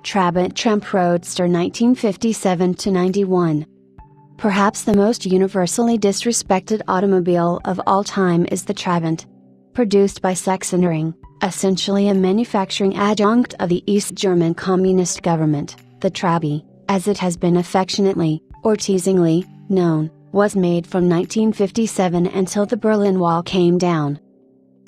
Trabant Tramp Roadster 1957–91. Perhaps the most universally disrespected automobile of all time is the Trabant. Produced by Sachsenring, essentially a manufacturing adjunct of the East German Communist government, the Trabi, as it has been affectionately, or teasingly, known, was made from 1957 until the Berlin Wall came down.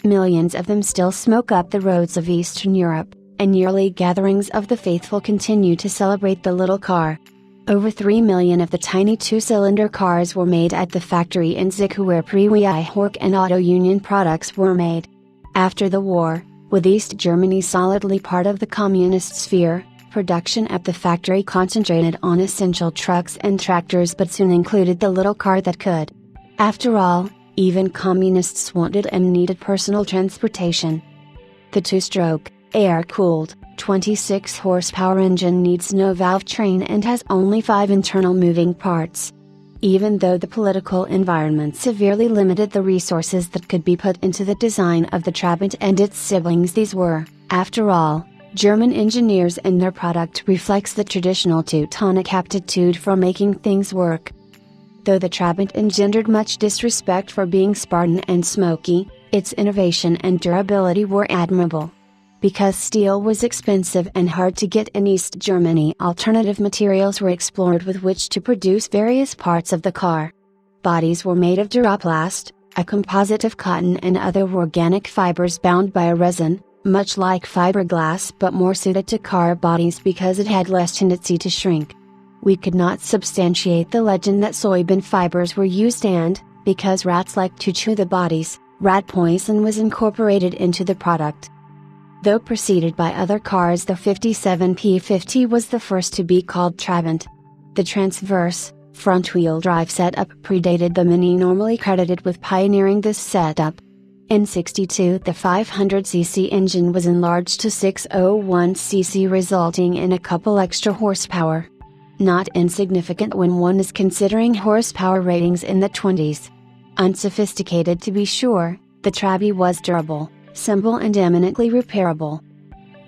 Millions of them still smoke up the roads of Eastern Europe, and yearly gatherings of the faithful continue to celebrate the little car. Over 3 million of the tiny two-cylinder cars were made at the factory in Zichu where Prewy Hork and Auto Union products were made. After the war, with East Germany solidly part of the communist sphere, production at the factory concentrated on essential trucks and tractors but soon included the little car that could. After all, even communists wanted and needed personal transportation. The two-stroke, air-cooled, 26-horsepower engine needs no valve train and has only 5 internal moving parts. Even though the political environment severely limited the resources that could be put into the design of the Trabant and its siblings, these were, after all, German engineers, and their product reflects the traditional Teutonic aptitude for making things work. Though the Trabant engendered much disrespect for being Spartan and smoky, its innovation and durability were admirable. Because steel was expensive and hard to get in East Germany, alternative materials were explored with which to produce various parts of the car. Bodies were made of Duraplast, a composite of cotton and other organic fibers bound by a resin, much like fiberglass but more suited to car bodies because it had less tendency to shrink. We could not substantiate the legend that soybean fibers were used, and, because rats like to chew the bodies, rat poison was incorporated into the product. Though preceded by other cars, the 57 P50 was the first to be called Trabant. The transverse, front-wheel drive setup predated the Mini, normally credited with pioneering this setup. In '62 the 500cc engine was enlarged to 601cc, resulting in a couple extra horsepower. Not insignificant when one is considering horsepower ratings in the 20s. Unsophisticated to be sure, the Trabi was durable, simple and eminently repairable.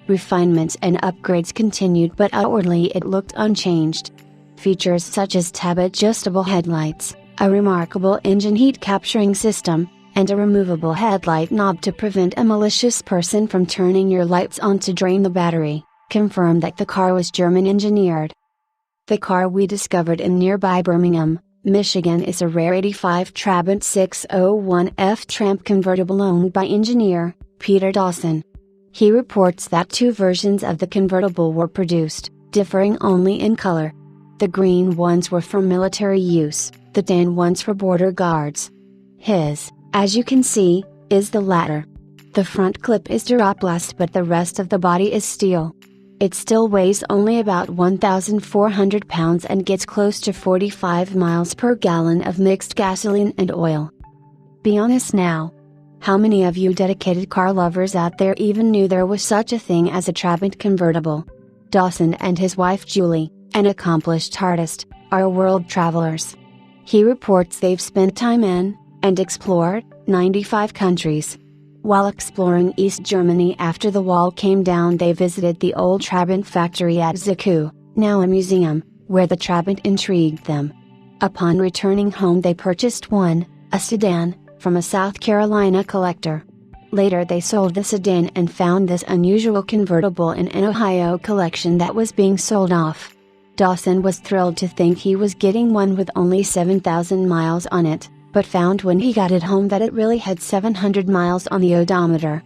Refinements and upgrades continued, but outwardly it looked unchanged. Features such as tab-adjustable headlights, a remarkable engine heat capturing system, and a removable headlight knob to prevent a malicious person from turning your lights on to drain the battery, confirmed that the car was German engineered. The car we discovered in nearby Birmingham, Michigan is a rare '85 Trabant 601F Tramp convertible owned by engineer Peter Dawson. He reports that 2 versions of the convertible were produced, differing only in color. The green ones were for military use, the tan ones for border guards. His, as you can see, is the latter. The front clip is Duraplast but the rest of the body is steel. It still weighs only about 1,400 pounds and gets close to 45 miles per gallon of mixed gasoline and oil. Be honest now. How many of you dedicated car lovers out there even knew there was such a thing as a Trabant convertible? Dawson and his wife Julie, an accomplished artist, are world travelers. He reports they've spent time in, and explored, 95 countries. While exploring East Germany after the wall came down, they visited the old Trabant factory at Zichu, now a museum, where the Trabant intrigued them. Upon returning home they purchased one, a sedan, from a South Carolina collector. Later they sold the sedan and found this unusual convertible in an Ohio collection that was being sold off. Dawson was thrilled to think he was getting one with only 7,000 miles on it, but found when he got it home that it really had 700 miles on the odometer.